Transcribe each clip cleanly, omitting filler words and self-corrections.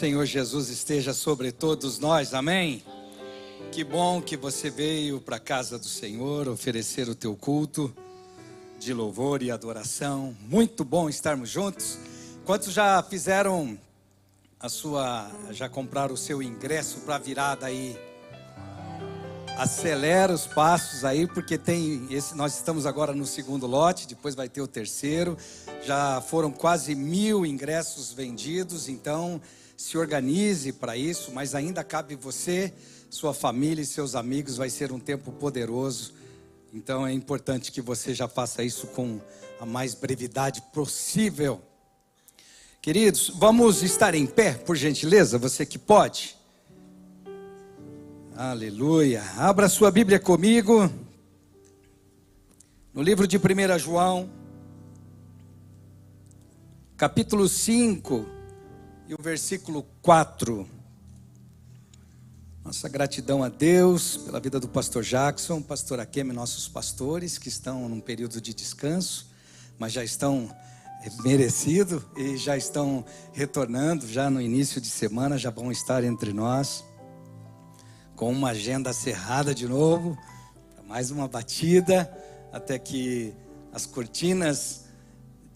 Senhor Jesus esteja sobre todos nós, amém? Que bom que você veio para a casa do Senhor oferecer o teu culto de louvor e adoração. Muito bom estarmos juntos. Quantos já fizeram já compraram o seu ingresso para a virada aí? Acelera os passos aí, porque nós estamos agora no segundo lote, depois vai ter o terceiro. Já foram quase 1000 ingressos vendidos, então se organize para isso, mas ainda cabe você, sua família e seus amigos, vai ser um tempo poderoso. Então é importante que você já faça isso com a mais brevidade possível. Queridos, vamos estar em pé, por gentileza, você que pode. Aleluia. Abra sua Bíblia comigo, no livro de 1 João, capítulo 5, e o versículo 4. Nossa gratidão a Deus pela vida do pastor Jackson, pastor Akemi, nossos pastores que estão num período de descanso, mas já estão merecido e já estão retornando, já no início de semana, já vão estar entre nós, com uma agenda cerrada de novo, mais uma batida, até que as cortinas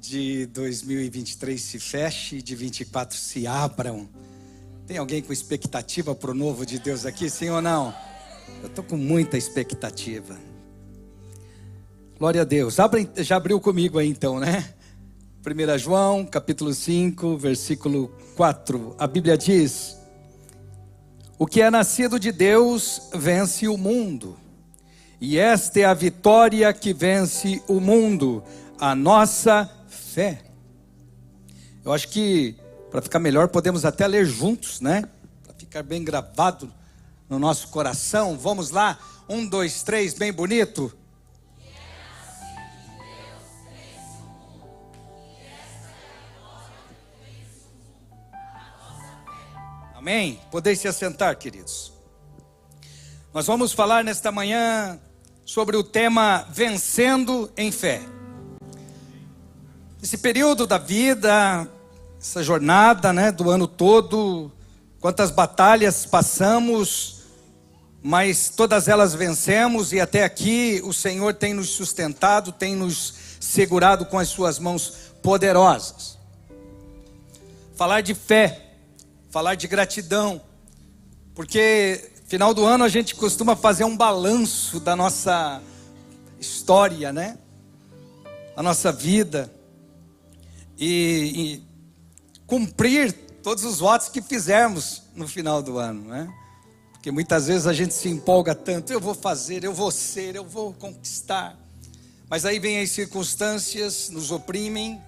de 2023 se fechem e de 24 se abram. Tem alguém com expectativa para o novo de Deus aqui, sim ou não? Eu estou com muita expectativa. Glória a Deus. Já abriu comigo aí então, né? 1 João, capítulo 5, versículo 4. A Bíblia diz: o que é nascido de Deus vence o mundo. E esta é a vitória que vence o mundo, a nossa fé. Eu acho que para ficar melhor podemos até ler juntos, né? Para ficar bem gravado no nosso coração. Vamos lá, 1, 2, 3, bem bonito. Amém? Podeis se assentar, queridos. Nós vamos falar nesta manhã sobre o tema vencendo em fé. Esse período da vida, essa jornada, né, do ano todo, quantas batalhas passamos, mas todas elas vencemos, e até aqui o Senhor tem nos sustentado, tem nos segurado com as suas mãos poderosas. Falar de fé, falar de gratidão, porque final do ano a gente costuma fazer um balanço da nossa história, né? A nossa vida, e cumprir todos os votos que fizermos no final do ano, né? Porque muitas vezes a gente se empolga tanto, eu vou fazer, eu vou ser, eu vou conquistar, mas aí vem as circunstâncias, nos oprimem,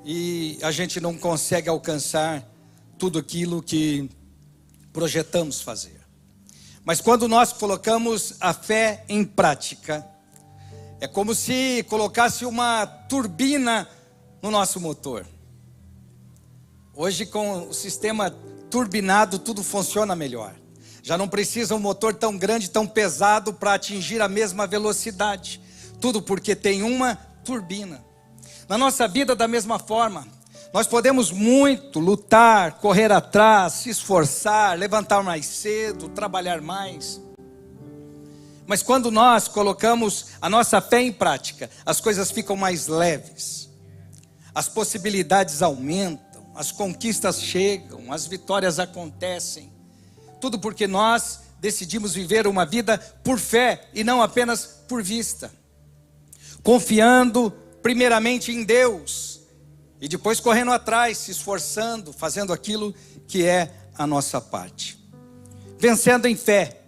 e a gente não consegue alcançar tudo aquilo que projetamos fazer. Mas quando nós colocamos a fé em prática, é como se colocasse uma turbina no nosso motor. Hoje, com o sistema turbinado, tudo funciona melhor. Já não precisa um motor tão grande, tão pesado para atingir a mesma velocidade. Tudo porque tem uma turbina. Na nossa vida, da mesma forma, nós podemos muito lutar, correr atrás, se esforçar, levantar mais cedo, trabalhar mais. Mas quando nós colocamos a nossa fé em prática, as coisas ficam mais leves. As possibilidades aumentam, as conquistas chegam, as vitórias acontecem. Tudo porque nós decidimos viver uma vida por fé e não apenas por vista. Confiando primeiramente em Deus e depois correndo atrás, se esforçando, fazendo aquilo que é a nossa parte. Vencendo em fé.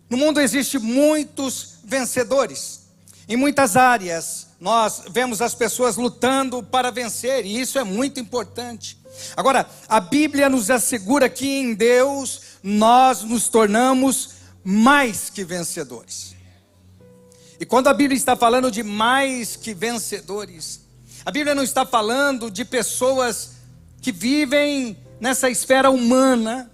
No mundo existem muitos vencedores. Em muitas áreas nós vemos as pessoas lutando para vencer, e isso é muito importante. Agora, a Bíblia nos assegura que em Deus nós nos tornamos mais que vencedores. E quando a Bíblia está falando de mais que vencedores, a Bíblia não está falando de pessoas que vivem nessa esfera humana,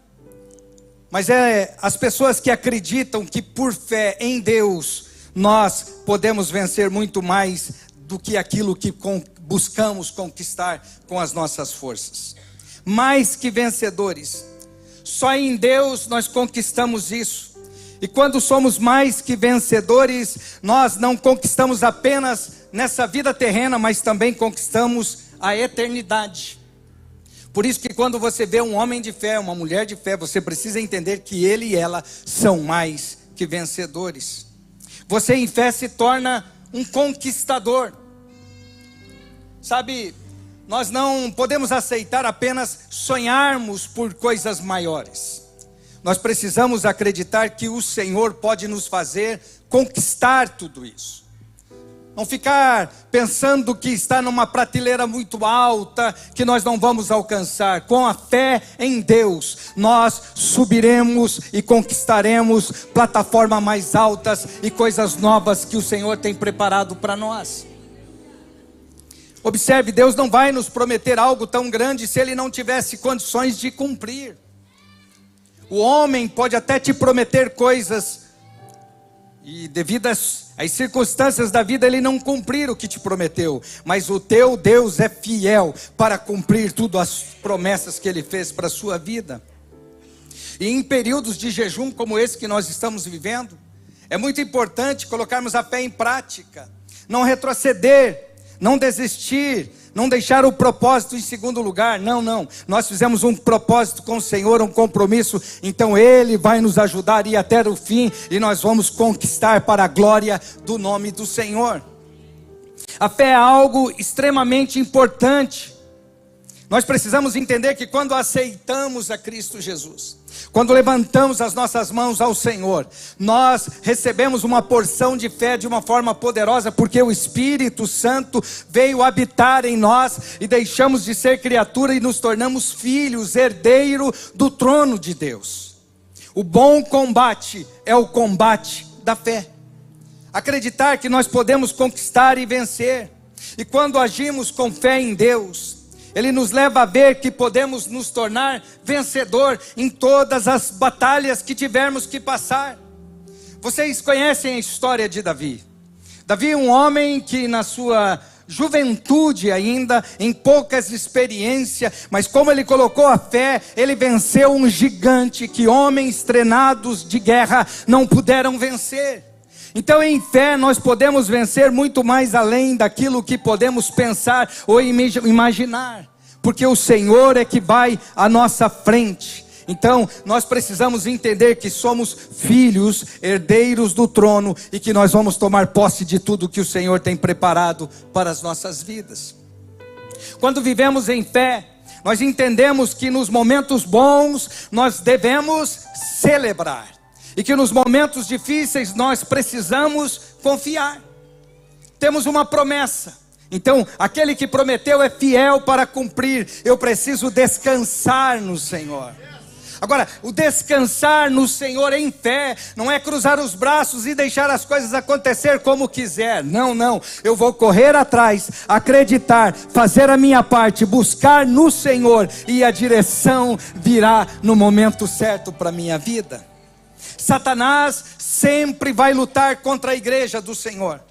mas é as pessoas que acreditam que por fé em Deus nós podemos vencer muito mais do que aquilo que buscamos conquistar com as nossas forças. mais que vencedores. Só em Deus nós conquistamos isso. E quando somos mais que vencedores, nós não conquistamos apenas nessa vida terrena, mas também conquistamos a eternidade. Por isso que quando você vê um homem de fé, uma mulher de fé, você precisa entender que ele e ela são mais que vencedores. Você em fé se torna um conquistador. Sabe, nós não podemos aceitar apenas sonharmos por coisas maiores. Nós precisamos acreditar que o Senhor pode nos fazer conquistar tudo isso. Não ficar pensando que está numa prateleira muito alta, que nós não vamos alcançar. Com a fé em Deus, nós subiremos e conquistaremos plataformas mais altas e coisas novas que o Senhor tem preparado para nós. Observe, Deus não vai nos prometer algo tão grande se Ele não tivesse condições de cumprir. O homem pode até te prometer coisas e devido às circunstâncias da vida ele não cumprir o que te prometeu, mas o teu Deus é fiel para cumprir tudo as promessas que Ele fez para a sua vida. E em períodos de jejum como esse que nós estamos vivendo, é muito importante colocarmos a fé em prática, não retroceder, não desistir, não deixar o propósito em segundo lugar. Não, nós fizemos um propósito com o Senhor, um compromisso, então Ele vai nos ajudar a ir até o fim, e nós vamos conquistar para a glória do nome do Senhor. A fé é algo extremamente importante. Nós precisamos entender que quando aceitamos a Cristo Jesus, quando levantamos as nossas mãos ao Senhor, nós recebemos uma porção de fé de uma forma poderosa, porque o Espírito Santo veio habitar em nós, e deixamos de ser criatura e nos tornamos filhos, herdeiro do trono de Deus. O bom combate é o combate da fé. Acreditar que nós podemos conquistar e vencer. E quando agimos com fé em Deus, Ele nos leva a ver que podemos nos tornar vencedor em todas as batalhas que tivermos que passar. Vocês conhecem a história de Davi. Davi é um homem que na sua juventude ainda, em poucas experiências, mas como ele colocou a fé, ele venceu um gigante que homens treinados de guerra não puderam vencer. Então em fé nós podemos vencer muito mais além daquilo que podemos pensar ou imaginar, porque o Senhor é que vai à nossa frente. Então nós precisamos entender que somos filhos, herdeiros do trono, e que nós vamos tomar posse de tudo que o Senhor tem preparado para as nossas vidas. Quando vivemos em fé, nós entendemos que nos momentos bons nós devemos celebrar, e que nos momentos difíceis nós precisamos confiar. Temos uma promessa, então aquele que prometeu é fiel para cumprir. Eu preciso descansar no Senhor. Agora, o descansar no Senhor em fé não é cruzar os braços e deixar as coisas acontecer como quiser. Não, eu vou correr atrás, acreditar, fazer a minha parte, buscar no Senhor, e a direção virá no momento certo para a minha vida. Satanás sempre vai lutar contra a igreja do Senhor.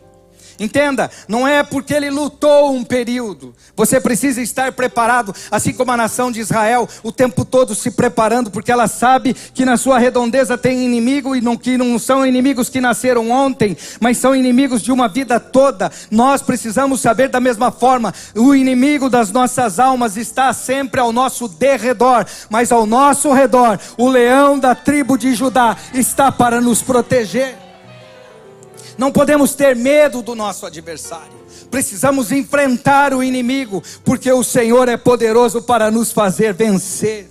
Entenda, não é porque ele lutou um período. Você precisa estar preparado, assim como a nação de Israel, o tempo todo se preparando, porque ela sabe que na sua redondeza tem inimigo, e que não são inimigos que nasceram ontem, mas são inimigos de uma vida toda. Nós precisamos saber da mesma forma, o inimigo das nossas almas está sempre ao nosso derredor, mas ao nosso redor, o leão da tribo de Judá está para nos proteger. Não podemos ter medo do nosso adversário. Precisamos enfrentar o inimigo, porque o Senhor é poderoso para nos fazer vencer.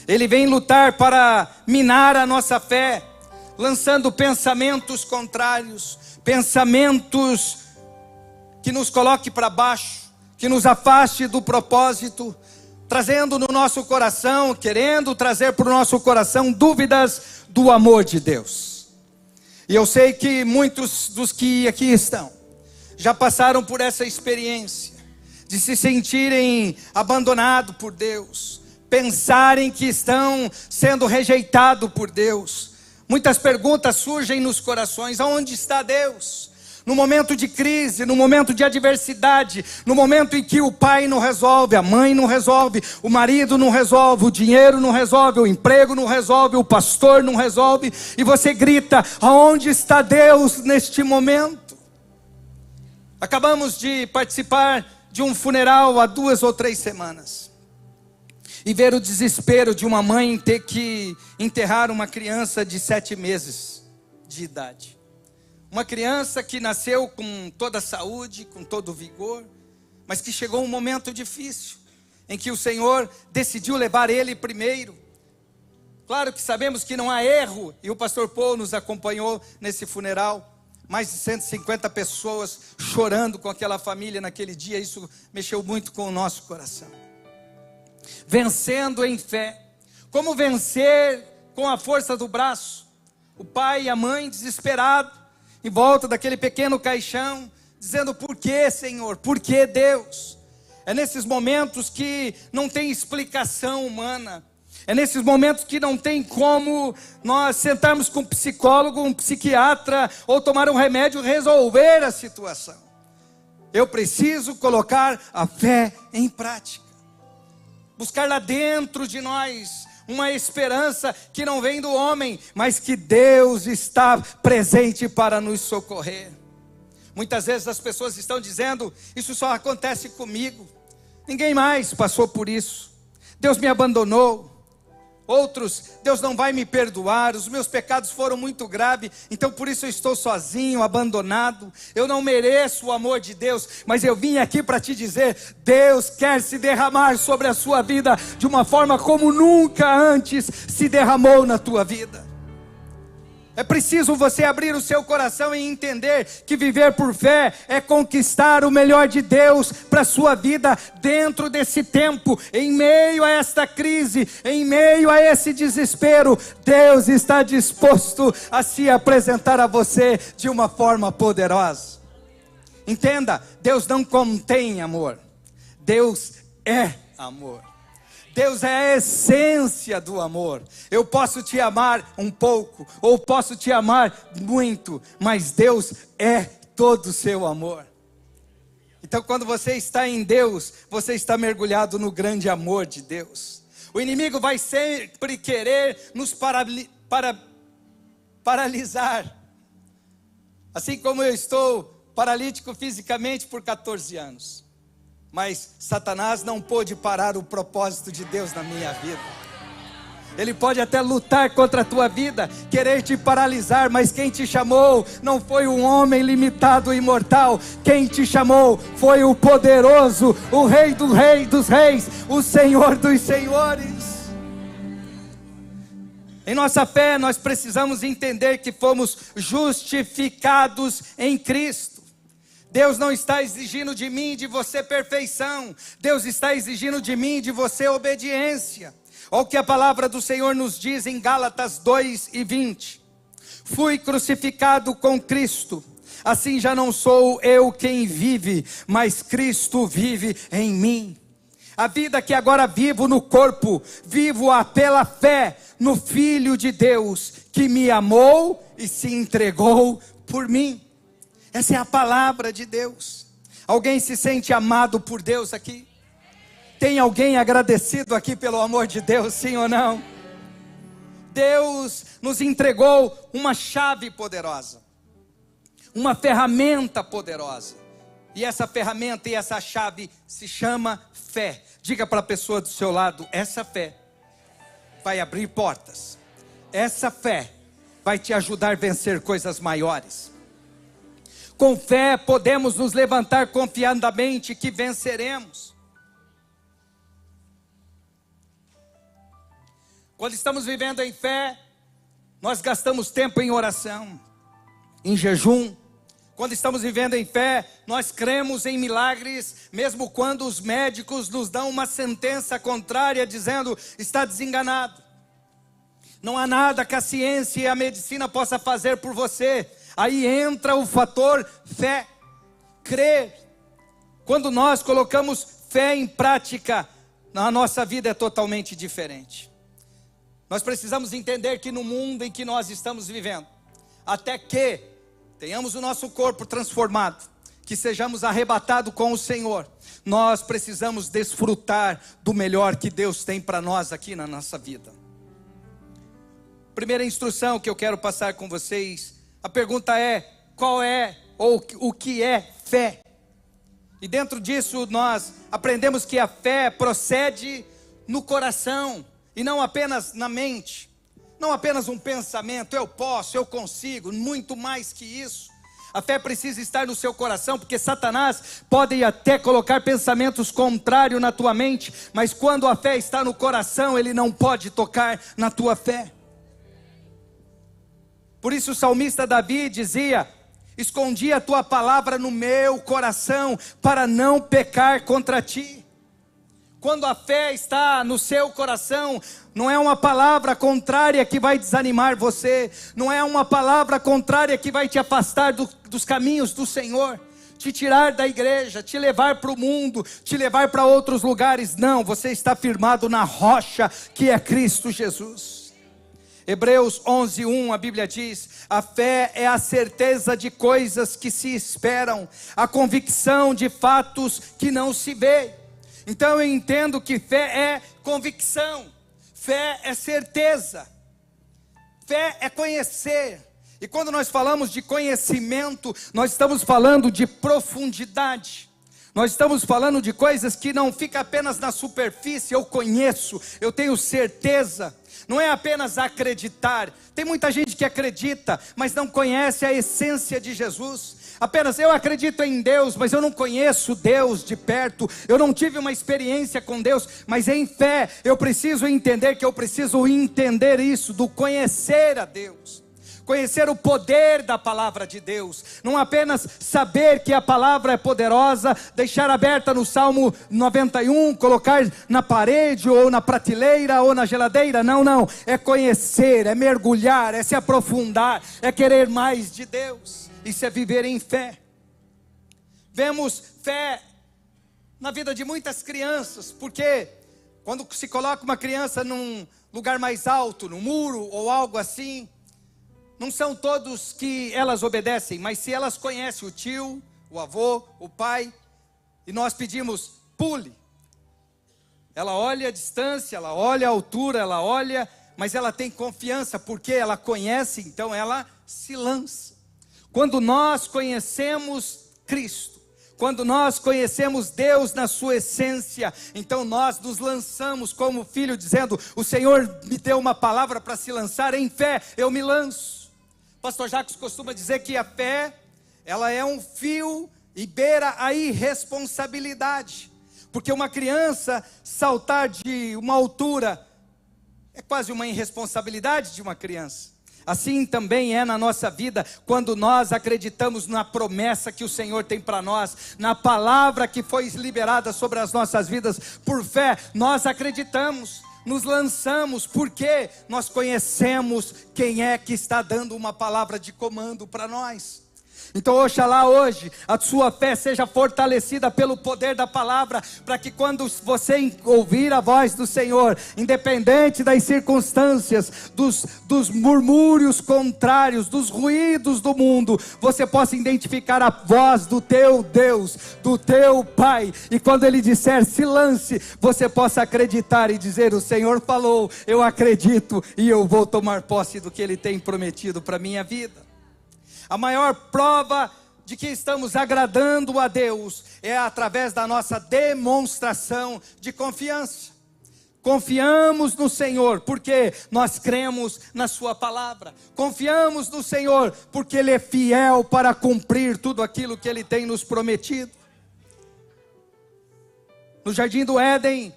Ele vem lutar para minar a nossa fé, lançando pensamentos contrários, pensamentos que nos coloque para baixo, que nos afaste do propósito, trazendo no nosso coração, querendo trazer para o nosso coração dúvidas do amor de Deus. E eu sei que muitos dos que aqui estão já passaram por essa experiência de se sentirem abandonados por Deus, pensarem que estão sendo rejeitados por Deus. Muitas perguntas surgem nos corações: aonde está Deus? no momento de crise, no momento de adversidade, no momento em que o pai não resolve, a mãe não resolve, o marido não resolve, o dinheiro não resolve, o emprego não resolve, o pastor não resolve, e você grita: aonde está Deus neste momento? Acabamos de participar de um funeral há 2 ou 3 semanas, e ver o desespero de uma mãe ter que enterrar uma criança de 7 meses de idade. Uma criança que nasceu com toda a saúde, com todo o vigor, mas que chegou um momento difícil, em que o Senhor decidiu levar ele primeiro. Claro que sabemos que não há erro, e o pastor Paul nos acompanhou nesse funeral. Mais de 150 pessoas chorando com aquela família naquele dia, isso mexeu muito com o nosso coração. Vencendo em fé. Como vencer com a força do braço? O pai e a mãe desesperados, em volta daquele pequeno caixão, dizendo: por que, Senhor? Por que, Deus? É nesses momentos que não tem explicação humana. É nesses momentos que não tem como nós sentarmos com um psicólogo, um psiquiatra, ou tomar um remédio e resolver a situação. Eu preciso colocar a fé em prática. Buscar lá dentro de nós uma esperança que não vem do homem, mas que Deus está presente para nos socorrer. Muitas vezes as pessoas estão dizendo: isso só acontece comigo, ninguém mais passou por isso, Deus me abandonou. Outros: Deus não vai me perdoar, os meus pecados foram muito graves, então por isso eu estou sozinho, abandonado, eu não mereço o amor de Deus. Mas eu vim aqui para te dizer: Deus quer se derramar sobre a sua vida de uma forma como nunca antes se derramou na tua vida. É preciso você abrir o seu coração e entender que viver por fé é conquistar o melhor de Deus para a sua vida dentro desse tempo, em meio a esta crise, em meio a esse desespero. Deus está disposto a se apresentar a você de uma forma poderosa. Entenda, Deus não contém amor, Deus é amor. Deus é a essência do amor. Eu posso te amar um pouco, ou posso te amar muito, mas Deus é todo o seu amor. Então quando você está em Deus, você está mergulhado no grande amor de Deus. O inimigo vai sempre querer nos paralisar. Assim como eu estou paralítico fisicamente por 14 anos. Mas Satanás não pôde parar o propósito de Deus na minha vida. Ele pode até lutar contra a tua vida, querer te paralisar, mas quem te chamou não foi um homem limitado e imortal. Quem te chamou foi o poderoso, o Rei dos reis, o Senhor dos senhores. Em nossa fé nós precisamos entender que fomos justificados em Cristo. Deus não está exigindo de mim e de você perfeição. Deus está exigindo de mim e de você obediência. Olha o que a palavra do Senhor nos diz em Gálatas 2:20. Fui crucificado com Cristo. Assim já não sou eu quem vive, mas Cristo vive em mim. A vida que agora vivo no corpo, vivo-a pela fé no Filho de Deus, que me amou e se entregou por mim. Essa é a palavra de Deus. Alguém se sente amado por Deus aqui? Tem alguém agradecido aqui pelo amor de Deus, sim ou não? Deus nos entregou uma chave poderosa, uma ferramenta poderosa. E essa ferramenta e essa chave se chama fé. Diga para a pessoa do seu lado: essa fé vai abrir portas. Essa fé vai te ajudar a vencer coisas maiores. Com fé podemos nos levantar confiadamente que venceremos. Quando estamos vivendo em fé, nós gastamos tempo em oração, em jejum. Quando estamos vivendo em fé, nós cremos em milagres, mesmo quando os médicos nos dão uma sentença contrária, dizendo: está desenganado. Não há nada que a ciência e a medicina possa fazer por você. Aí entra o fator fé, crer. Quando nós colocamos fé em prática, a nossa vida é totalmente diferente. Nós precisamos entender que no mundo em que nós estamos vivendo, até que tenhamos o nosso corpo transformado, que sejamos arrebatados com o Senhor, nós precisamos desfrutar do melhor que Deus tem para nós aqui na nossa vida. Primeira instrução que eu quero passar com vocês, a pergunta é: qual é ou o que é fé? E dentro disso nós aprendemos que a fé procede no coração e não apenas na mente, não apenas um pensamento, eu posso, eu consigo, muito mais que isso. A fé precisa estar no seu coração, porque Satanás pode até colocar pensamentos contrários na tua mente, mas quando a fé está no coração, ele não pode tocar na tua fé. Por isso o salmista Davi dizia: escondi a tua palavra no meu coração, para não pecar contra ti. Quando a fé está no seu coração, não é uma palavra contrária que vai desanimar você, não é uma palavra contrária que vai te afastar dos caminhos do Senhor, te tirar da igreja, te levar para o mundo, te levar para outros lugares. Não, você está firmado na rocha que é Cristo Jesus. Hebreus 11:1, a Bíblia diz: a fé é a certeza de coisas que se esperam, a convicção de fatos que não se vê. Então eu entendo que fé é convicção, fé é certeza, fé é conhecer. E quando nós falamos de conhecimento, nós estamos falando de profundidade. Nós estamos falando de coisas que não ficam apenas na superfície. Eu conheço, eu tenho certeza. Não é apenas acreditar. Tem muita gente que acredita, mas não conhece a essência de Jesus. Apenas eu acredito em Deus, mas eu não conheço Deus de perto. Eu não tive uma experiência com Deus, mas em fé eu preciso entender que eu preciso entender isso, do conhecer a Deus. Conhecer o poder da palavra de Deus, não apenas saber que a palavra é poderosa, deixar aberta no Salmo 91, colocar na parede, ou na prateleira, ou na geladeira. Não, é conhecer, é mergulhar, é se aprofundar, é querer mais de Deus, isso é viver em fé. Vemos fé na vida de muitas crianças, porque quando se coloca uma criança num lugar mais alto, no muro ou algo assim, não são todos que elas obedecem, mas se elas conhecem o tio, o avô, o pai, e nós pedimos, pule. Ela olha a distância, ela olha a altura, ela olha, mas ela tem confiança, porque ela conhece, então ela se lança. Quando nós conhecemos Cristo, quando nós conhecemos Deus na sua essência, então nós nos lançamos como filho, dizendo: o Senhor me deu uma palavra para se lançar em fé, eu me lanço. Pastor Jacques costuma dizer que a fé, ela é um fio e beira a irresponsabilidade, porque uma criança saltar de uma altura é quase uma irresponsabilidade de uma criança. Assim também é na nossa vida, quando nós acreditamos na promessa que o Senhor tem para nós, na palavra que foi liberada sobre as nossas vidas, por fé, nós acreditamos, nos lançamos, porque nós conhecemos quem é que está dando uma palavra de comando para nós. Então oxalá hoje a sua fé seja fortalecida pelo poder da palavra, para que quando você ouvir a voz do Senhor, independente das circunstâncias, dos murmúrios contrários, dos ruídos do mundo, você possa identificar a voz do teu Deus, do teu Pai, e quando Ele disser se lance, você possa acreditar e dizer: o Senhor falou, eu acredito e eu vou tomar posse do que Ele tem prometido para a minha vida. A maior prova de que estamos agradando a Deus é através da nossa demonstração de confiança. Confiamos no Senhor porque nós cremos na sua palavra. Confiamos no Senhor porque Ele é fiel para cumprir tudo aquilo que Ele tem nos prometido. No jardim do Éden,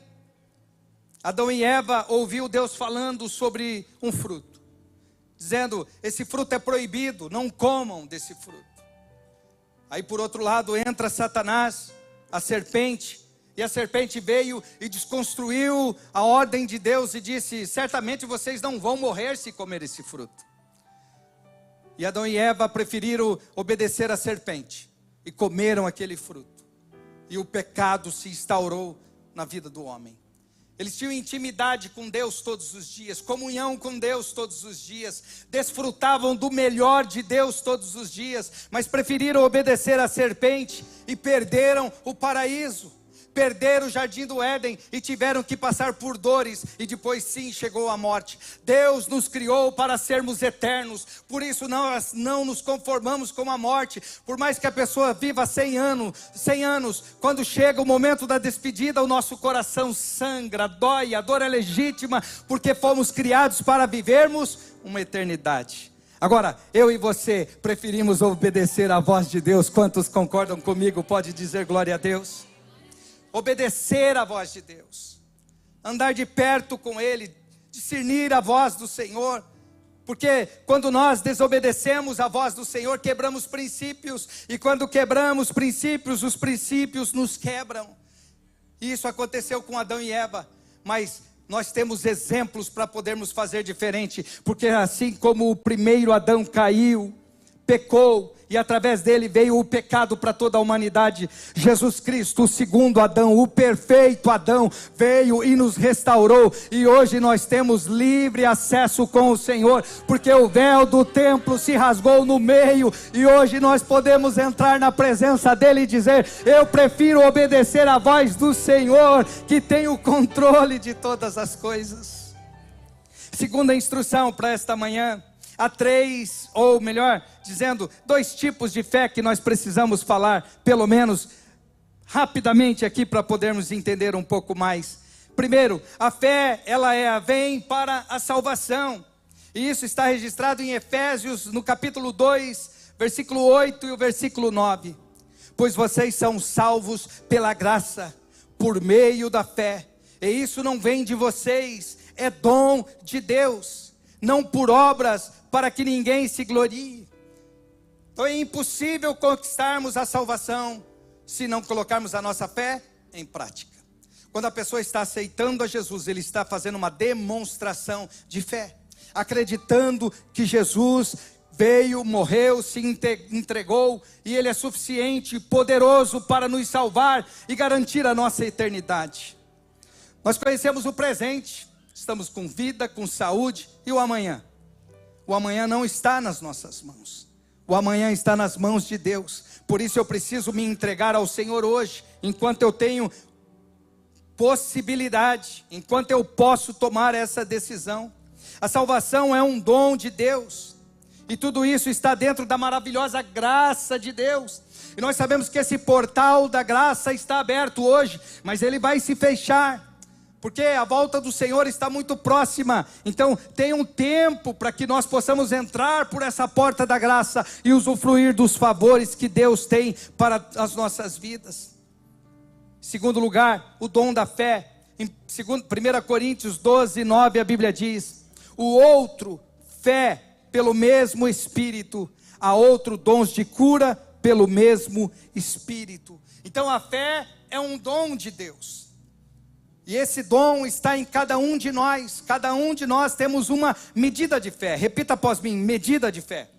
Adão e Eva ouviu Deus falando sobre um fruto, dizendo: esse fruto é proibido, não comam desse fruto. Aí por outro lado entra Satanás, a serpente, e a serpente veio e desconstruiu a ordem de Deus e disse: certamente vocês não vão morrer se comer esse fruto. E Adão e Eva preferiram obedecer à serpente e comeram aquele fruto, e o pecado se instaurou na vida do homem. Eles tinham intimidade com Deus todos os dias, comunhão com Deus todos os dias, desfrutavam do melhor de Deus todos os dias, mas preferiram obedecer à serpente e perderam o paraíso. Perderam o jardim do Éden e tiveram que passar por dores, e depois sim chegou a morte. Deus nos criou para sermos eternos, por isso nós não nos conformamos com a morte. Por mais que a pessoa viva 100 anos, quando chega o momento da despedida, o nosso coração sangra, dói, a dor é legítima, porque fomos criados para vivermos uma eternidade. Agora, eu e você preferimos obedecer à voz de Deus. Quantos concordam comigo? Pode dizer glória a Deus. Obedecer à voz de Deus, andar de perto com Ele, discernir a voz do Senhor, porque quando nós desobedecemos a voz do Senhor, quebramos princípios, e quando quebramos princípios, os princípios nos quebram. Isso aconteceu com Adão e Eva, mas nós temos exemplos para podermos fazer diferente, porque assim como o primeiro Adão caiu, pecou, e através dele veio o pecado para toda a humanidade, Jesus Cristo, o segundo Adão, o perfeito Adão, veio e nos restaurou, e hoje nós temos livre acesso com o Senhor, porque o véu do templo se rasgou no meio, e hoje nós podemos entrar na presença dele e dizer: eu prefiro obedecer à voz do Senhor, que tem o controle de todas as coisas. Segunda instrução para esta manhã: há três, ou melhor dizendo, 2 tipos de fé que nós precisamos falar, pelo menos rapidamente aqui, para podermos entender um pouco mais. Primeiro, a fé, ela vem para a salvação, e isso está registrado em Efésios, no capítulo 2, versículo 8 e o versículo 9. Pois vocês são salvos pela graça, por meio da fé, e isso não vem de vocês, é dom de Deus, não por obras, para que ninguém se glorie. Então é impossível conquistarmos a salvação se não colocarmos a nossa fé em prática. Quando a pessoa está aceitando a Jesus, ele está fazendo uma demonstração de fé, acreditando que Jesus veio, morreu, se entregou, e ele é suficiente, poderoso para nos salvar e garantir a nossa eternidade. Nós conhecemos o presente, estamos com vida, com saúde, e o amanhã? O amanhã não está nas nossas mãos, o amanhã está nas mãos de Deus. Por isso eu preciso me entregar ao Senhor hoje, enquanto eu tenho possibilidade, enquanto eu posso tomar essa decisão. A salvação é um dom de Deus, e tudo isso está dentro da maravilhosa graça de Deus. E nós sabemos que esse portal da graça está aberto hoje, mas ele vai se fechar, porque a volta do Senhor está muito próxima. Então tem um tempo para que nós possamos entrar por essa porta da graça e usufruir dos favores que Deus tem para as nossas vidas. Em segundo lugar, o dom da fé. Em 1 Coríntios 12, 9, a Bíblia diz: o outro, fé pelo mesmo Espírito, há outro dons de cura pelo mesmo Espírito. Então a fé é um dom de Deus, e esse dom está em cada um de nós. Cada um de nós temos uma medida de fé. Repita após mim: medida de fé.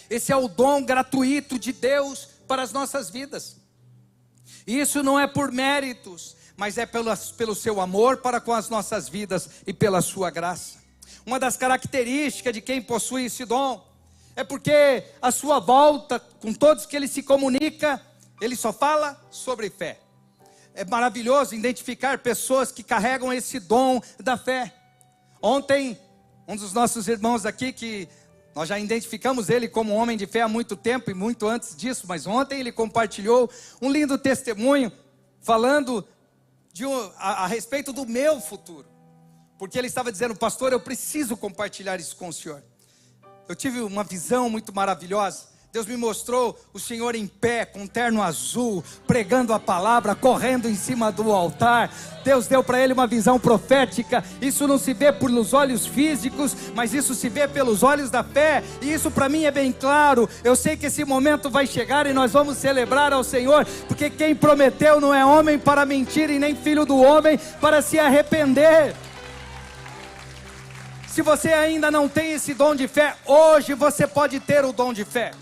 Esse é o dom gratuito de Deus para as nossas vidas. Isso não é por méritos, mas é pelo seu amor para com as nossas vidas e pela sua graça. Uma das características de quem possui esse dom é porque a sua volta, com todos que ele se comunica, ele só fala sobre fé. É maravilhoso identificar pessoas que carregam esse dom da fé. Ontem, um dos nossos irmãos aqui, que nós já identificamos ele como um homem de fé há muito tempo, e muito antes disso, mas ontem ele compartilhou um lindo testemunho, falando a respeito do meu futuro. Porque ele estava dizendo: pastor, eu preciso compartilhar isso com o senhor. Eu tive uma visão muito maravilhosa. Deus me mostrou o Senhor em pé, com um terno azul, pregando a palavra, correndo em cima do altar. Deus deu para ele uma visão profética. Isso não se vê pelos olhos físicos, mas isso se vê pelos olhos da fé. E isso para mim é bem claro. Eu sei que esse momento vai chegar e nós vamos celebrar ao Senhor, porque quem prometeu não é homem para mentir, e nem filho do homem para se arrepender. Se você ainda não tem esse dom de fé, hoje você pode ter o dom de fé.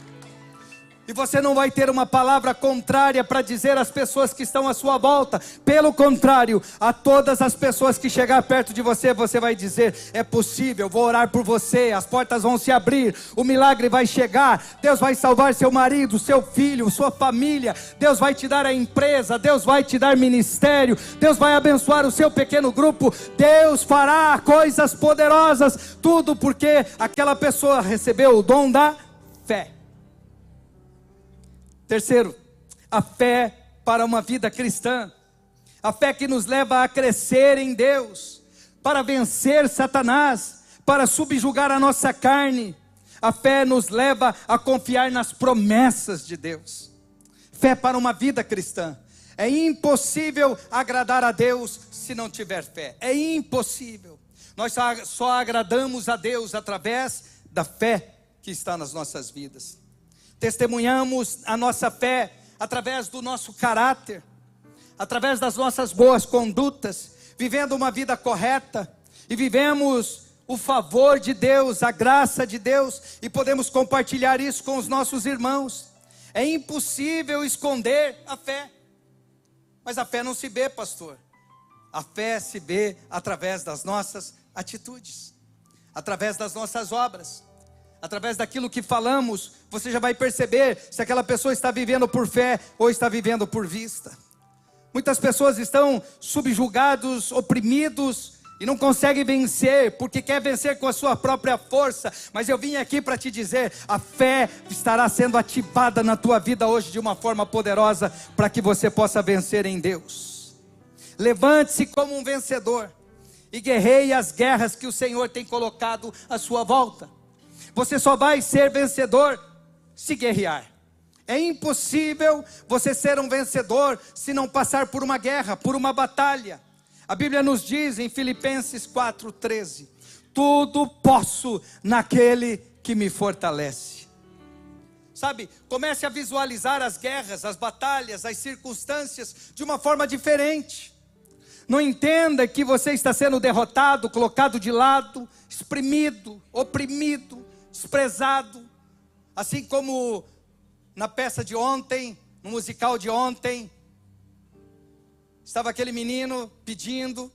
E você não vai ter uma palavra contrária para dizer às pessoas que estão à sua volta. Pelo contrário, a todas as pessoas que chegar perto de você, você vai dizer: é possível, vou orar por você, as portas vão se abrir, o milagre vai chegar, Deus vai salvar seu marido, seu filho, sua família, Deus vai te dar a empresa, Deus vai te dar ministério, Deus vai abençoar o seu pequeno grupo, Deus fará coisas poderosas, tudo porque aquela pessoa recebeu o dom da fé. Terceiro, a fé para uma vida cristã, a fé que nos leva a crescer em Deus, para vencer Satanás, para subjugar a nossa carne. A fé nos leva a confiar nas promessas de Deus. Fé para uma vida cristã. É impossível agradar a Deus se não tiver fé, é impossível. Nós só agradamos a Deus através da fé que está nas nossas vidas. Testemunhamos a nossa fé através do nosso caráter, através das nossas boas condutas, vivendo uma vida correta, e vivemos o favor de Deus, a graça de Deus, e podemos compartilhar isso com os nossos irmãos. É impossível esconder a fé, mas a fé não se vê, pastor. A fé se vê através das nossas atitudes, através das nossas obras. Através daquilo que falamos, você já vai perceber se aquela pessoa está vivendo por fé ou está vivendo por vista. Muitas pessoas estão subjugados, oprimidos e não conseguem vencer, porque quer vencer com a sua própria força. Mas eu vim aqui para te dizer, a fé estará sendo ativada na tua vida hoje de uma forma poderosa, para que você possa vencer em Deus. Levante-se como um vencedor e guerreie as guerras que o Senhor tem colocado à sua volta. Você só vai ser vencedor se guerrear. É impossível você ser um vencedor se não passar por uma guerra, por uma batalha. A Bíblia nos diz em Filipenses 4:13: tudo posso naquele que me fortalece. Sabe, comece a visualizar as guerras, as batalhas, as circunstâncias de uma forma diferente. Não entenda que você está sendo derrotado, colocado de lado, exprimido, oprimido, desprezado, assim como na peça de ontem, no musical de ontem, estava aquele menino pedindo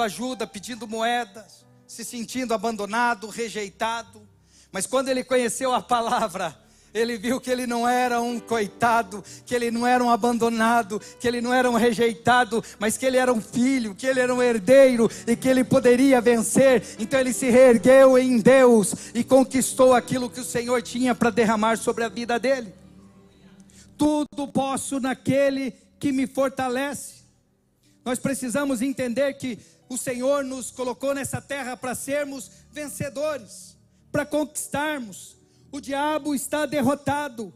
ajuda, pedindo moedas, se sentindo abandonado, rejeitado, mas quando ele conheceu a palavra, ele viu que ele não era um coitado, que ele não era um abandonado, que ele não era um rejeitado, mas que ele era um filho, que ele era um herdeiro e que ele poderia vencer. Então ele se reergueu em Deus e conquistou aquilo que o Senhor tinha para derramar sobre a vida dele. Tudo posso naquele que me fortalece. Nós precisamos entender que o Senhor nos colocou nessa terra para sermos vencedores, para conquistarmos. O diabo está derrotado,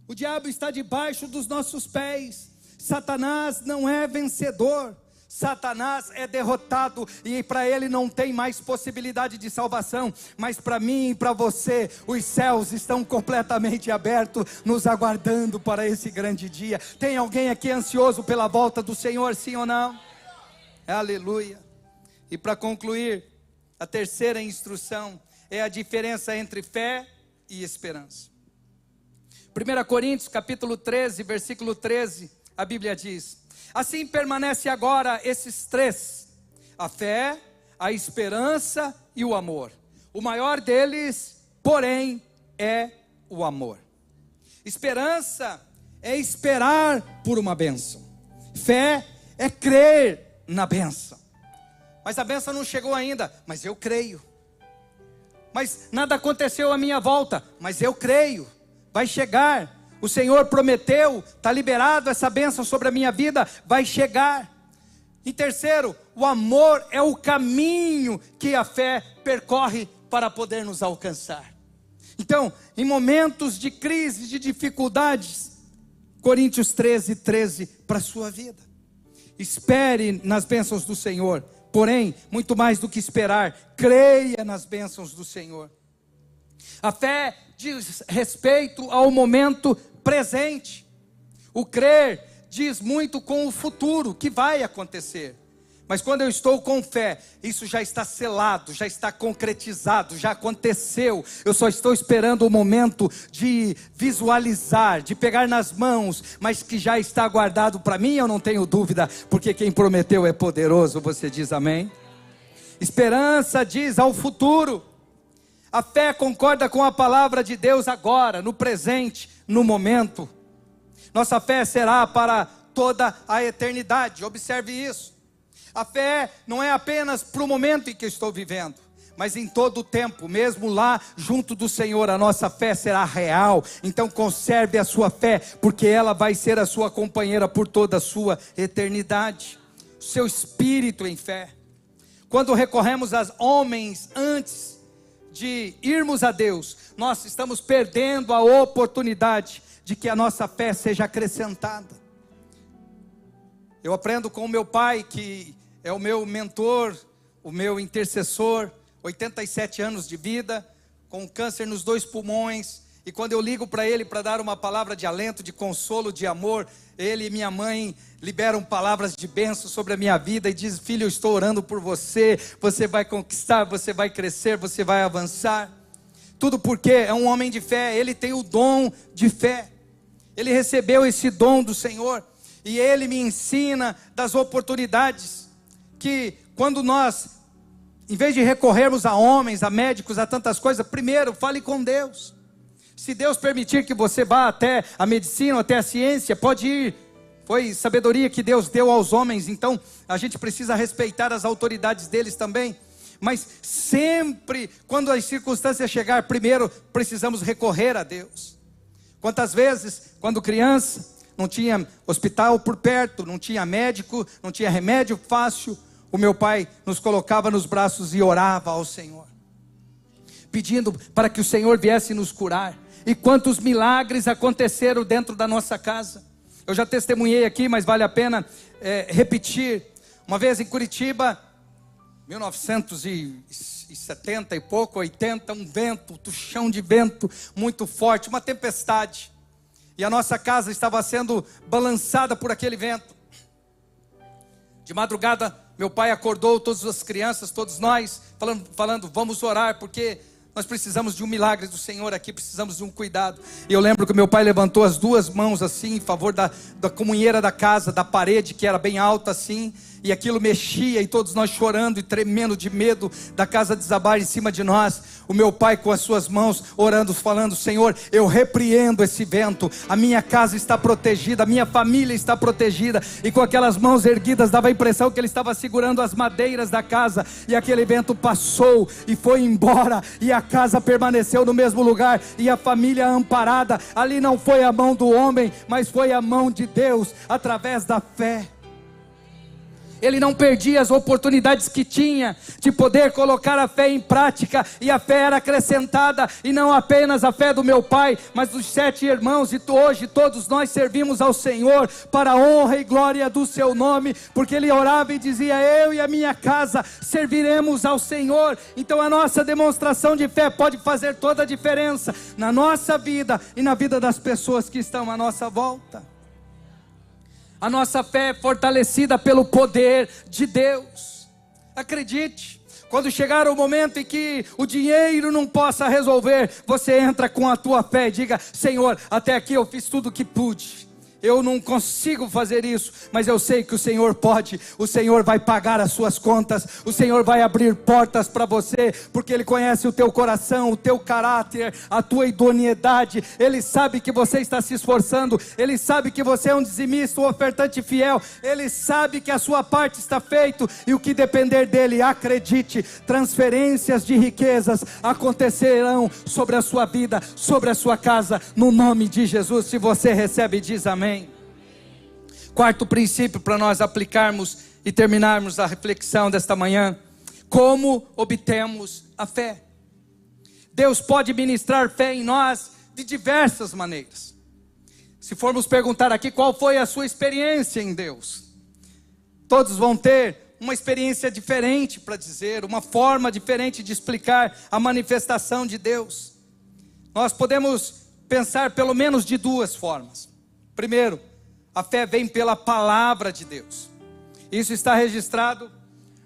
o diabo está debaixo dos nossos pés. Satanás não é vencedor, Satanás é derrotado, e para ele não tem mais possibilidade de salvação. Mas para mim e para você, os céus estão completamente abertos, nos aguardando para esse grande dia. Tem alguém aqui ansioso pela volta do Senhor, sim ou não? Aleluia. E para concluir, a terceira instrução é a diferença entre fé e esperança. 1 Coríntios capítulo 13, versículo 13, a Bíblia diz: assim permanece agora esses três: a fé, a esperança e o amor. O maior deles, porém, é o amor. Esperança é esperar por uma bênção. Fé é crer na bênção. Mas a bênção não chegou ainda, mas eu creio. Mas nada aconteceu à minha volta, mas eu creio, vai chegar. O Senhor prometeu, está liberado essa bênção sobre a minha vida, vai chegar. E terceiro, o amor é o caminho que a fé percorre para poder nos alcançar. Então, em momentos de crise, de dificuldades, Coríntios 13:13 para a sua vida. Espere nas bênçãos do Senhor. Porém, muito mais do que esperar, creia nas bênçãos do Senhor. A fé diz respeito ao momento presente. O crer diz muito com o futuro, que vai acontecer. Mas quando eu estou com fé, isso já está selado, já está concretizado, já aconteceu. Eu só estou esperando o momento de visualizar, de pegar nas mãos, mas que já está guardado para mim, eu não tenho dúvida, porque quem prometeu é poderoso. Você diz amém? Esperança diz ao futuro. A fé concorda com a palavra de Deus agora, no presente, no momento. Nossa fé será para toda a eternidade. Observe isso. A fé não é apenas para o momento em que estou vivendo, mas em todo o tempo, mesmo lá junto do Senhor, a nossa fé será real. Então conserve a sua fé, porque ela vai ser a sua companheira por toda a sua eternidade. O seu espírito em fé. Quando recorremos a homens antes de irmos a Deus, nós estamos perdendo a oportunidade de que a nossa fé seja acrescentada. Eu aprendo com o meu pai, que é o meu mentor, o meu intercessor, 87 anos de vida, com câncer nos 2 pulmões, e quando eu ligo para ele para dar uma palavra de alento, de consolo, de amor, ele e minha mãe liberam palavras de bênção sobre a minha vida e diz: filho, eu estou orando por você, você vai conquistar, você vai crescer, você vai avançar. Tudo porque é um homem de fé, ele tem o dom de fé, ele recebeu esse dom do Senhor, e ele me ensina das oportunidades, que quando nós, em vez de recorrermos a homens, a médicos, a tantas coisas, primeiro fale com Deus. Se Deus permitir que você vá até a medicina, até a ciência, pode ir. Foi sabedoria que Deus deu aos homens, então a gente precisa respeitar as autoridades deles também. Mas sempre, quando as circunstâncias chegar, primeiro precisamos recorrer a Deus. Quantas vezes, quando criança, não tinha hospital por perto, não tinha médico, não tinha remédio fácil, o meu pai nos colocava nos braços e orava ao Senhor, pedindo para que o Senhor viesse nos curar. E quantos milagres aconteceram dentro da nossa casa. Eu já testemunhei aqui, mas vale a pena repetir. Uma vez em Curitiba, 1970 e pouco, 80, um vento, tuchão de vento muito forte, uma tempestade. E a nossa casa estava sendo balançada por aquele vento. De madrugada, meu pai acordou todas as crianças, todos nós, falando, vamos orar, porque nós precisamos de um milagre do Senhor aqui, precisamos de um cuidado. E eu lembro que meu pai levantou as 2 mãos assim, em favor da comunheira da casa, da parede, que era bem alta assim, e aquilo mexia, e todos nós chorando e tremendo de medo da casa desabar em cima de nós. O meu pai com as suas mãos orando, falando: Senhor, eu repreendo esse vento, a minha casa está protegida, a minha família está protegida. E com aquelas mãos erguidas dava a impressão que ele estava segurando as madeiras da casa, e aquele vento passou e foi embora, e a casa permaneceu no mesmo lugar, e a família amparada. Ali não foi a mão do homem, mas foi a mão de Deus, através da fé. Ele não perdia as oportunidades que tinha de poder colocar a fé em prática, e a fé era acrescentada, e não apenas a fé do meu pai, mas dos 7 irmãos, e hoje todos nós servimos ao Senhor para a honra e glória do seu nome, porque ele orava e dizia: eu e a minha casa serviremos ao Senhor. Então a nossa demonstração de fé pode fazer toda a diferença na nossa vida e na vida das pessoas que estão à nossa volta. A nossa fé é fortalecida pelo poder de Deus. Acredite, quando chegar o momento em que o dinheiro não possa resolver, você entra com a tua fé e diga: Senhor, até aqui eu fiz tudo o que pude. Eu não consigo fazer isso, mas eu sei que o Senhor pode. O Senhor vai pagar as suas contas, o Senhor vai abrir portas para você, porque Ele conhece o teu coração, o teu caráter, a tua idoneidade. Ele sabe que você está se esforçando, Ele sabe que você é um dizimista, um ofertante fiel, Ele sabe que a sua parte está feita, e o que depender dEle, acredite, transferências de riquezas acontecerão sobre a sua vida, sobre a sua casa, no nome de Jesus. Se você recebe, diz amém. Quarto princípio para nós aplicarmos e terminarmos a reflexão desta manhã: como obtemos a fé? Deus pode ministrar fé em nós de diversas maneiras. Se formos perguntar aqui qual foi a sua experiência em Deus, todos vão ter uma experiência diferente para dizer, uma forma diferente de explicar a manifestação de Deus. Nós podemos pensar pelo menos de 2 formas. Primeiro, a fé vem pela palavra de Deus. Isso está registrado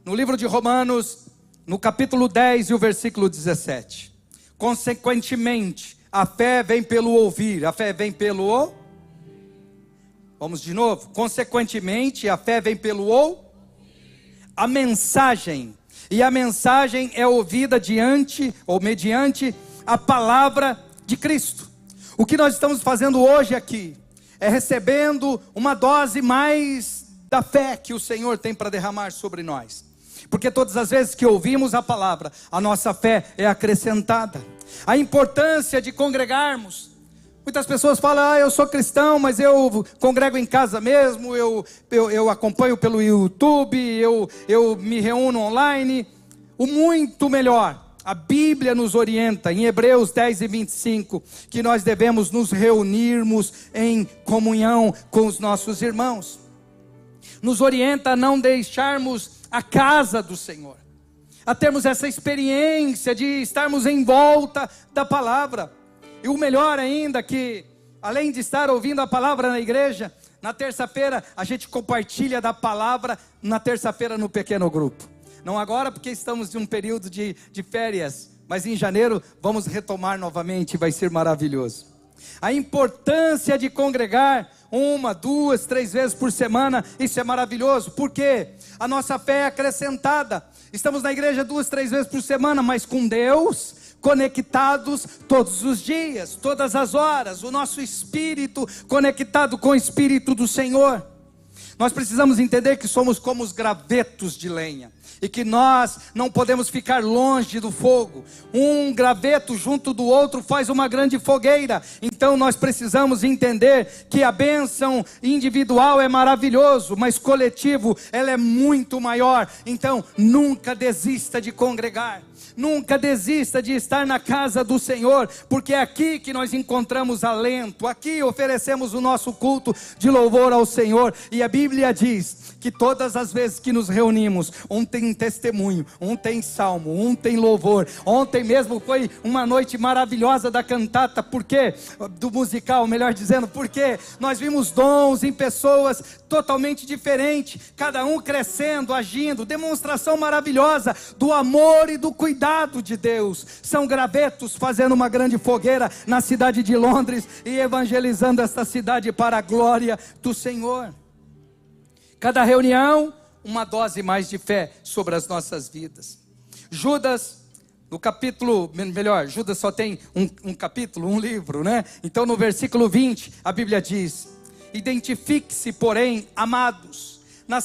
no livro de Romanos, no capítulo 10 e o versículo 17. Consequentemente, a fé vem pelo ouvir. A fé vem pelo... Vamos de novo. Consequentemente, a fé vem pelo ouvir. A mensagem. E a mensagem é ouvida diante ou mediante a palavra de Cristo. O que nós estamos fazendo hoje aqui é recebendo uma dose mais da fé que o Senhor tem para derramar sobre nós. Porque todas as vezes que ouvimos a palavra, a nossa fé é acrescentada. A importância de congregarmos. Muitas pessoas falam, eu sou cristão, mas eu congrego em casa mesmo, eu acompanho pelo YouTube, eu me reúno online. O muito melhor, a Bíblia nos orienta, em Hebreus 10 e 25, que nós devemos nos reunirmos em comunhão com os nossos irmãos. Nos orienta a não deixarmos a casa do Senhor, a termos essa experiência de estarmos em volta da palavra. E o melhor ainda que, além de estar ouvindo a palavra na igreja, na terça-feira a gente compartilha da palavra, na terça-feira no pequeno grupo. Não agora porque estamos em um período de férias, mas em janeiro vamos retomar novamente, vai ser maravilhoso. A importância de congregar 1, 2, 3 vezes por semana, isso é maravilhoso, porque a nossa fé é acrescentada. Estamos na igreja 2, 3 vezes por semana, mas com Deus conectados todos os dias, todas as horas, o nosso espírito conectado com o Espírito do Senhor. Nós precisamos entender que somos como os gravetos de lenha, e que nós não podemos ficar longe do fogo. Um graveto junto do outro faz uma grande fogueira. Então nós precisamos entender que a bênção individual é maravilhoso, mas coletivo ela é muito maior. Então nunca desista de congregar. Nunca desista de estar na casa do Senhor, porque é aqui que nós encontramos alento, aqui oferecemos o nosso culto de louvor ao Senhor. E a Bíblia diz que todas as vezes que nos reunimos, um tem testemunho, um tem salmo, um tem louvor. Ontem mesmo foi uma noite maravilhosa da cantata, porque do musical, melhor dizendo, porque nós vimos dons em pessoas totalmente diferentes, cada um crescendo, agindo, demonstração maravilhosa do amor e do cuidado de Deus. São gravetos fazendo uma grande fogueira na cidade de Londres e evangelizando esta cidade para a glória do Senhor. Cada reunião, uma dose mais de fé sobre as nossas vidas. Judas, no capítulo, Judas só tem um capítulo, um livro, né? Então no versículo 20, a Bíblia diz: identifique-se, porém, amados, na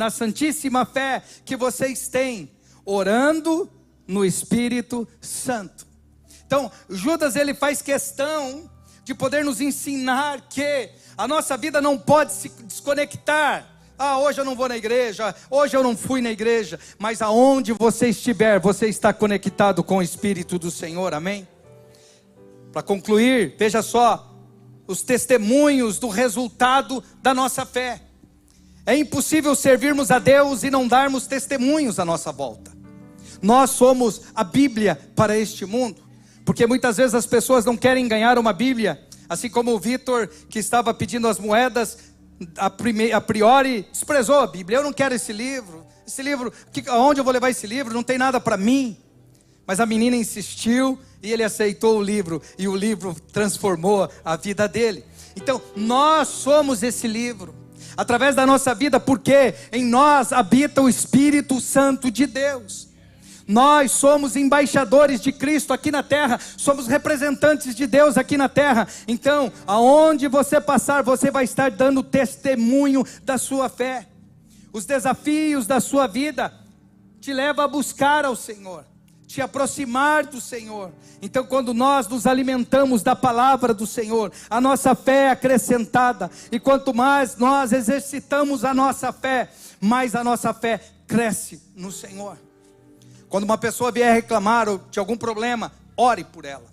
santíssima fé que vocês têm, orando no Espírito Santo. Então, Judas ele faz questão de poder nos ensinar que a nossa vida não pode se desconectar. Hoje eu não vou na igreja, hoje eu não fui na igreja, mas aonde você estiver, você está conectado com o Espírito do Senhor, amém? Para concluir, veja só, os testemunhos do resultado da nossa fé. É impossível servirmos a Deus e não darmos testemunhos à nossa volta. Nós somos a Bíblia para este mundo, porque muitas vezes as pessoas não querem ganhar uma Bíblia, assim como o Vitor, que estava pedindo as moedas, a priori desprezou a Bíblia. Eu não quero esse livro, aonde eu vou levar esse livro? Não tem nada para mim. Mas a menina insistiu e ele aceitou o livro, e o livro transformou a vida dele. Então nós somos esse livro, através da nossa vida, porque em nós habita o Espírito Santo de Deus. Nós somos embaixadores de Cristo aqui na terra, somos representantes de Deus aqui na terra. Então, aonde você passar, você vai estar dando testemunho da sua fé. Os desafios da sua vida te levam a buscar ao Senhor, te aproximar do Senhor. Então, quando nós nos alimentamos da palavra do Senhor, a nossa fé é acrescentada. E quanto mais nós exercitamos a nossa fé, mais a nossa fé cresce no Senhor. Quando uma pessoa vier reclamar de algum problema, ore por ela.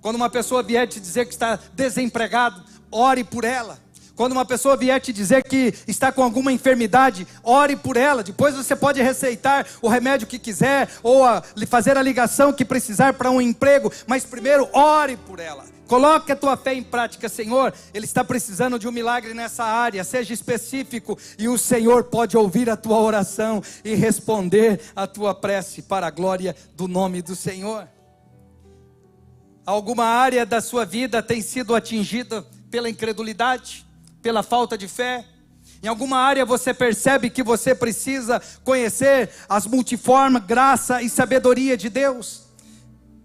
Quando uma pessoa vier te dizer que está desempregado, ore por ela. Quando uma pessoa vier te dizer que está com alguma enfermidade, ore por ela. Depois você pode receitar o remédio que quiser, ou fazer a ligação que precisar para um emprego, mas primeiro ore por ela. Coloque a tua fé em prática. Senhor, ele está precisando de um milagre nessa área, seja específico, e o Senhor pode ouvir a tua oração e responder a tua prece, para a glória do nome do Senhor. Alguma área da sua vida tem sido atingida pela incredulidade, pela falta de fé? Em alguma área você percebe que você precisa conhecer as multiformes graça e sabedoria de Deus?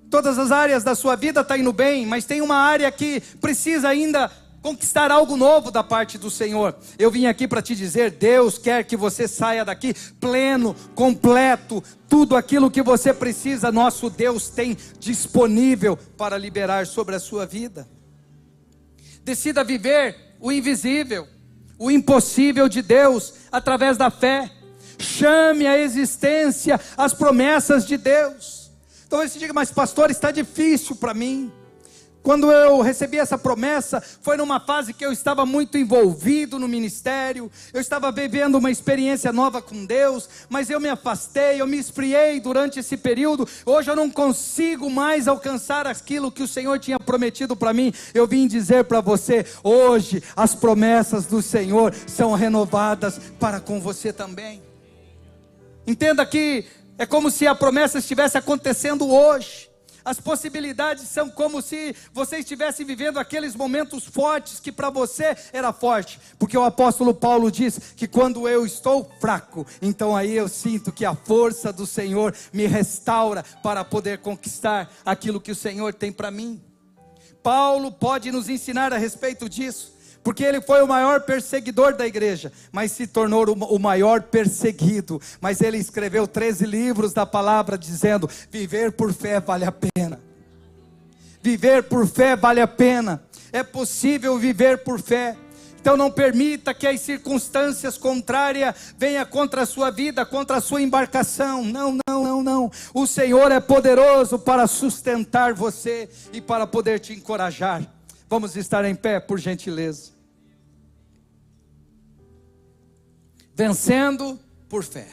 Todas as áreas da sua vida estão indo bem, mas tem uma área que precisa ainda conquistar algo novo da parte do Senhor. Eu vim aqui para te dizer, Deus quer que você saia daqui pleno, completo, tudo aquilo que você precisa, nosso Deus tem disponível para liberar sobre a sua vida. Decida viver o invisível, o impossível de Deus, através da fé. Chame à existência as promessas de Deus. Então você diga, mas pastor, está difícil para mim. Quando eu recebi essa promessa, foi numa fase que eu estava muito envolvido no ministério, eu estava vivendo uma experiência nova com Deus, mas eu me afastei, eu me esfriei durante esse período. Hoje eu não consigo mais alcançar aquilo que o Senhor tinha prometido para mim. Eu vim dizer para você, hoje as promessas do Senhor são renovadas para com você também. Entenda que é como se a promessa estivesse acontecendo hoje. As possibilidades são como se você estivesse vivendo aqueles momentos fortes que para você era forte. Porque o apóstolo Paulo diz que quando eu estou fraco, então aí eu sinto que a força do Senhor me restaura para poder conquistar aquilo que o Senhor tem para mim. Paulo pode nos ensinar a respeito disso. Porque ele foi o maior perseguidor da igreja, mas se tornou o maior perseguido. Mas ele escreveu 13 livros da palavra dizendo, viver por fé vale a pena. Viver por fé vale a pena. É possível viver por fé. Então não permita que as circunstâncias contrárias venham contra a sua vida, contra a sua embarcação. Não. O Senhor é poderoso para sustentar você e para poder te encorajar. Vamos estar em pé, por gentileza. Vencendo por fé.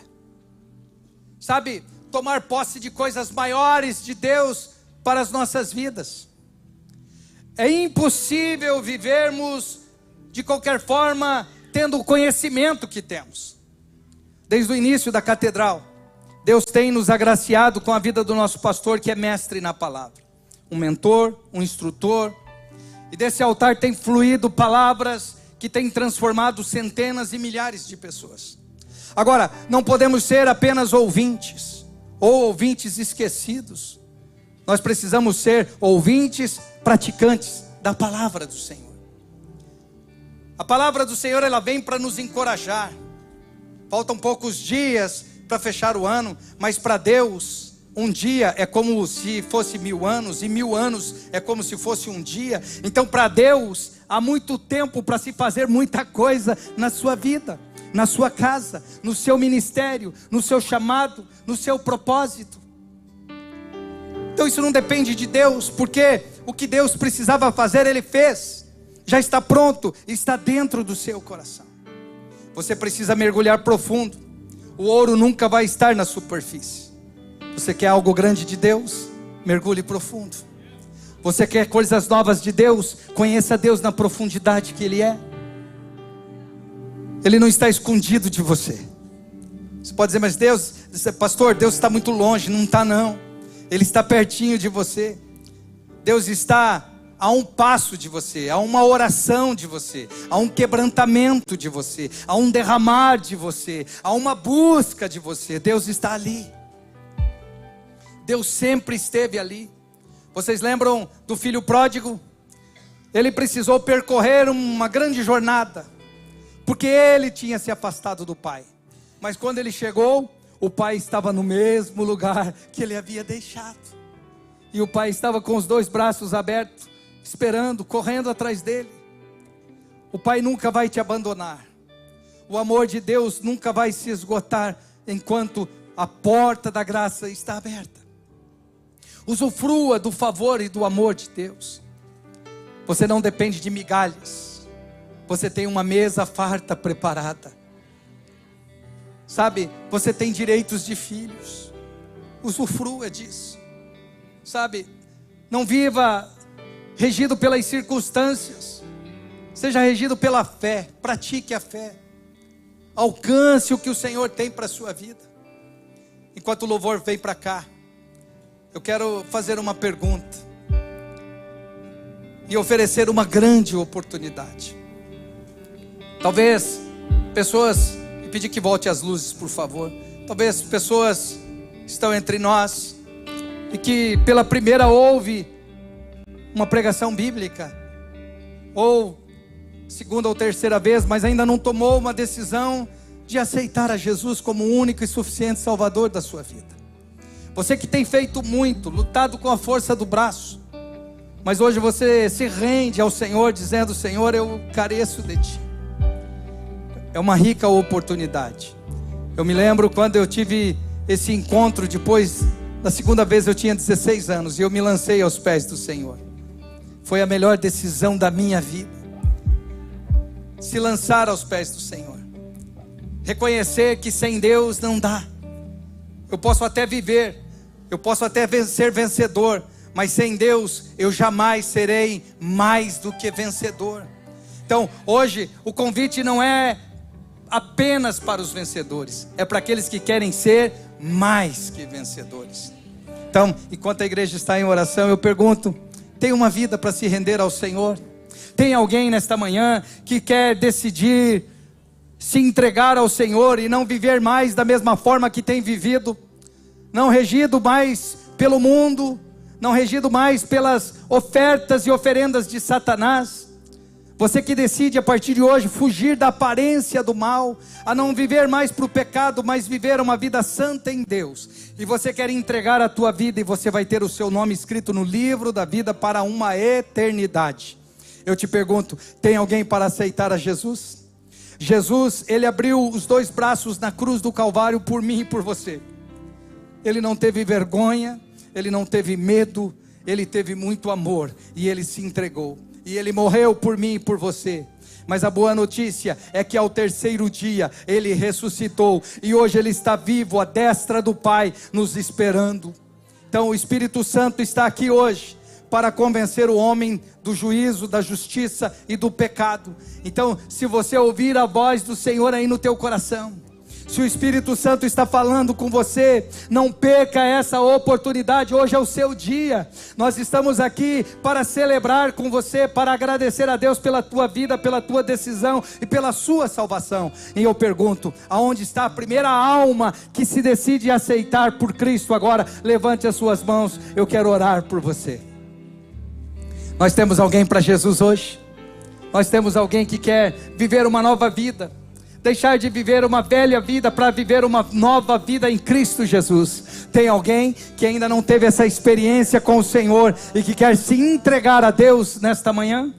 Sabe, tomar posse de coisas maiores de Deus para as nossas vidas. É impossível vivermos de qualquer forma tendo o conhecimento que temos. Desde o início da catedral, Deus tem nos agraciado com a vida do nosso pastor, que é mestre na palavra. Um mentor, um instrutor. E desse altar tem fluído palavras que têm transformado centenas e milhares de pessoas. Agora, não podemos ser apenas ouvintes, ou ouvintes esquecidos. Nós precisamos ser ouvintes praticantes da palavra do Senhor. A palavra do Senhor, ela vem para nos encorajar. Faltam poucos dias para fechar o ano, mas para Deus, um dia é como se fosse 1000 anos, e 1000 anos é como se fosse um dia. Então para Deus, há muito tempo para se fazer muita coisa na sua vida, na sua casa, no seu ministério, no seu chamado, no seu propósito. Então isso não depende de Deus, porque o que Deus precisava fazer, Ele fez. Já está pronto, está dentro do seu coração. Você precisa mergulhar profundo. O ouro nunca vai estar na superfície. Você quer algo grande de Deus? Mergulhe profundo. Você quer coisas novas de Deus? Conheça Deus na profundidade que Ele é. Ele não está escondido de você. Você pode dizer, mas Deus, pastor, Deus está muito longe. Não está não. Ele está pertinho de você. Deus está a um passo de você, a uma oração de você, a um quebrantamento de você, a um derramar de você, a uma busca de você. Deus está ali. Deus sempre esteve ali. Vocês lembram do filho pródigo? Ele precisou percorrer uma grande jornada, porque ele tinha se afastado do pai. Mas quando ele chegou, o pai estava no mesmo lugar que ele havia deixado. E o pai estava com os 2 braços abertos, esperando, correndo atrás dele. O pai nunca vai te abandonar. O amor de Deus nunca vai se esgotar enquanto a porta da graça está aberta. Usufrua do favor e do amor de Deus. Você não depende de migalhas. Você tem uma mesa farta preparada. Sabe, você tem direitos de filhos. Usufrua disso. Sabe, não viva regido pelas circunstâncias. Seja regido pela fé. Pratique a fé. Alcance o que o Senhor tem para a sua vida. Enquanto o louvor vem para cá, eu quero fazer uma pergunta e oferecer uma grande oportunidade. Talvez pessoas, e pedir que volte as luzes, por favor. Talvez pessoas estão entre nós e que pela primeira ouve uma pregação bíblica, ou segunda ou terceira vez, mas ainda não tomou uma decisão de aceitar a Jesus como o único e suficiente Salvador da sua vida. Você que tem feito muito, lutado com a força do braço, mas hoje você se rende ao Senhor, dizendo: Senhor, eu careço de Ti. É uma rica oportunidade. Eu me lembro quando eu tive esse encontro, depois da segunda vez eu tinha 16 anos, e eu me lancei aos pés do Senhor. Foi a melhor decisão da minha vida. Se lançar aos pés do Senhor. Reconhecer que sem Deus não dá. Eu posso até viver, eu posso até ser vencedor, mas sem Deus eu jamais serei mais do que vencedor. Então hoje o convite não é apenas para os vencedores, é para aqueles que querem ser mais que vencedores. Então, enquanto a igreja está em oração, eu pergunto: tem uma vida para se render ao Senhor? Tem alguém nesta manhã que quer decidir se entregar ao Senhor e não viver mais da mesma forma que tem vivido, não regido mais pelo mundo, não regido mais pelas ofertas e oferendas de Satanás? Você que decide a partir de hoje fugir da aparência do mal, a não viver mais para o pecado, mas viver uma vida santa em Deus, e você quer entregar a tua vida, e você vai ter o seu nome escrito no livro da vida para uma eternidade. Eu te pergunto: tem alguém para aceitar a Jesus? Jesus, Ele abriu os dois braços na cruz do Calvário por mim e por você. Ele não teve vergonha, Ele não teve medo, Ele teve muito amor, e Ele se entregou. E Ele morreu por mim e por você. Mas a boa notícia é que ao terceiro dia Ele ressuscitou, e hoje Ele está vivo à destra do Pai, nos esperando. Então o Espírito Santo está aqui hoje para convencer o homem do juízo, da justiça e do pecado. Então, se você ouvir a voz do Senhor aí no teu coração, se o Espírito Santo está falando com você, não perca essa oportunidade. Hoje é o seu dia. Nós estamos aqui para celebrar com você, para agradecer a Deus pela tua vida, pela tua decisão e pela sua salvação. E eu pergunto: aonde está a primeira alma que se decide aceitar por Cristo agora? Levante as suas mãos, eu quero orar por você. Nós temos alguém para Jesus hoje? Nós temos alguém que quer viver uma nova vida, deixar de viver uma velha vida para viver uma nova vida em Cristo Jesus? Tem alguém que ainda não teve essa experiência com o Senhor e que quer se entregar a Deus nesta manhã?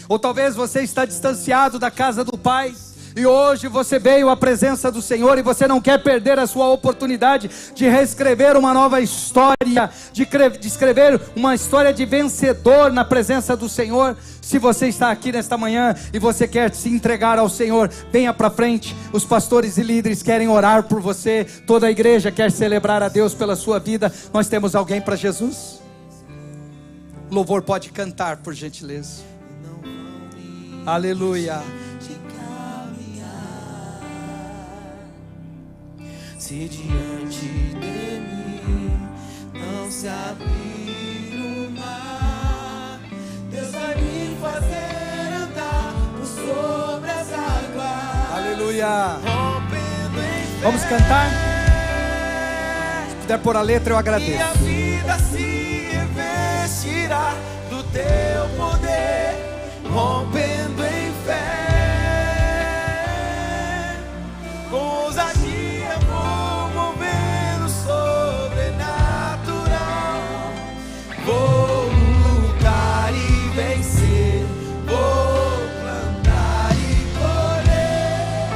Ou talvez você está distanciado da casa do Pai, e hoje você veio à presença do Senhor e você não quer perder a sua oportunidade de reescrever uma nova história, de escrever uma história de vencedor na presença do Senhor. Se você está aqui nesta manhã e você quer se entregar ao Senhor, venha para frente. Os pastores e líderes querem orar por você, toda a igreja quer celebrar a Deus pela sua vida. Nós temos alguém para Jesus? O louvor pode cantar, por gentileza. Aleluia. Se diante de mim não se abrir o mar, Deus vai me fazer andar por sobre as águas. Aleluia. Rompendo em fé. Vamos cantar? Se puder pôr a letra, eu agradeço. Minha vida se revestirá do teu poder, rompendo em fé. Com ousadia vou mover o sobrenatural. Vou lutar e vencer, vou plantar e colher.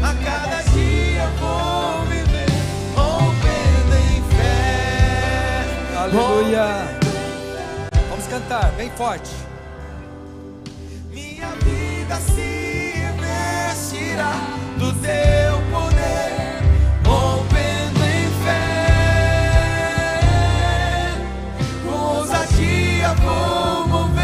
A cada dia vou viver, rompendo em fé. Aleluia. Vamos cantar, bem forte. Minha vida se revestirá do teu poder, rompendo em fé. Com ousadia vou mover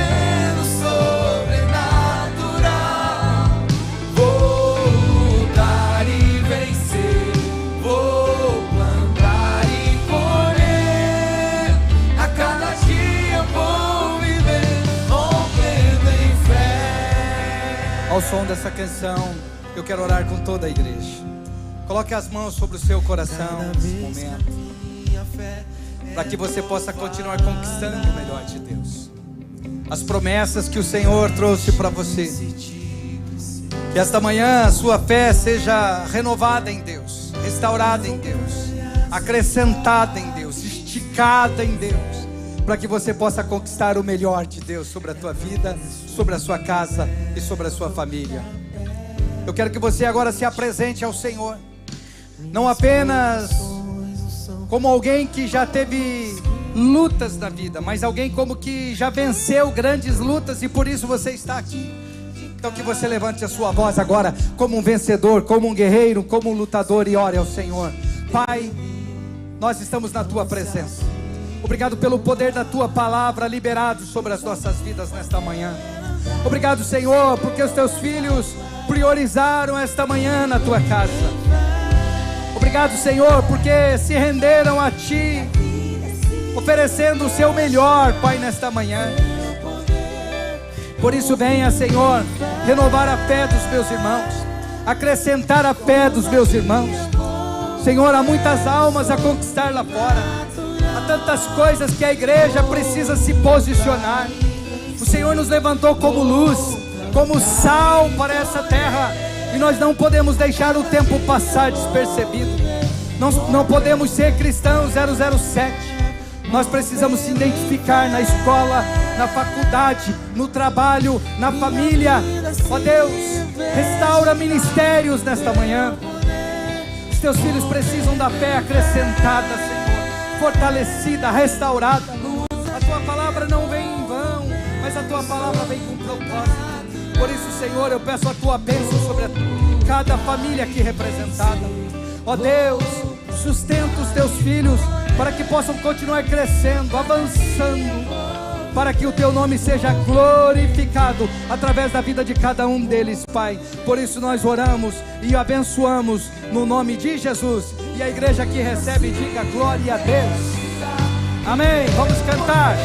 som dessa canção, eu quero orar com toda a igreja. Coloque as mãos sobre o seu coração nesse momento, para que você possa continuar conquistando o melhor de Deus. As promessas que o Senhor trouxe para você. Que esta manhã a sua fé seja renovada em Deus, restaurada em Deus, acrescentada em Deus, esticada em Deus, para que você possa conquistar o melhor de Deus sobre a tua vida, sobre a sua casa e sobre a sua família. Eu quero que você agora se apresente ao Senhor, não apenas como alguém que já teve lutas na vida, mas alguém como que já venceu grandes lutas e por isso você está aqui. Então que você levante a sua voz agora como um vencedor, como um guerreiro, como um lutador e ore ao Senhor. Pai, nós estamos na tua presença. Obrigado pelo poder da tua palavra liberado sobre as nossas vidas nesta manhã. Obrigado, Senhor, porque os teus filhos priorizaram esta manhã na tua casa. Obrigado, Senhor, porque se renderam a ti, oferecendo o seu melhor, Pai, nesta manhã. Por isso venha, Senhor, renovar a fé dos meus irmãos, acrescentar a fé dos meus irmãos. Senhor, há muitas almas a conquistar lá fora, há tantas coisas que a igreja precisa se posicionar. O Senhor nos levantou como luz, como sal para essa terra, e nós não podemos deixar o tempo passar despercebido. Não podemos ser cristãos 007. Nós precisamos se identificar na escola, na faculdade, no trabalho, na família. Ó Deus, restaura ministérios nesta manhã. Os teus filhos precisam da fé acrescentada, Senhor, fortalecida, restaurada. A tua palavra não vem em vão, mas a tua palavra vem com propósito. Por isso, Senhor, eu peço a tua bênção sobre cada família aqui representada. Ó Deus, sustenta os teus filhos para que possam continuar crescendo, avançando, para que o teu nome seja glorificado através da vida de cada um deles, Pai. Por isso nós oramos e abençoamos no nome de Jesus. E a igreja que recebe diga glória a Deus. Amém. Vamos cantar.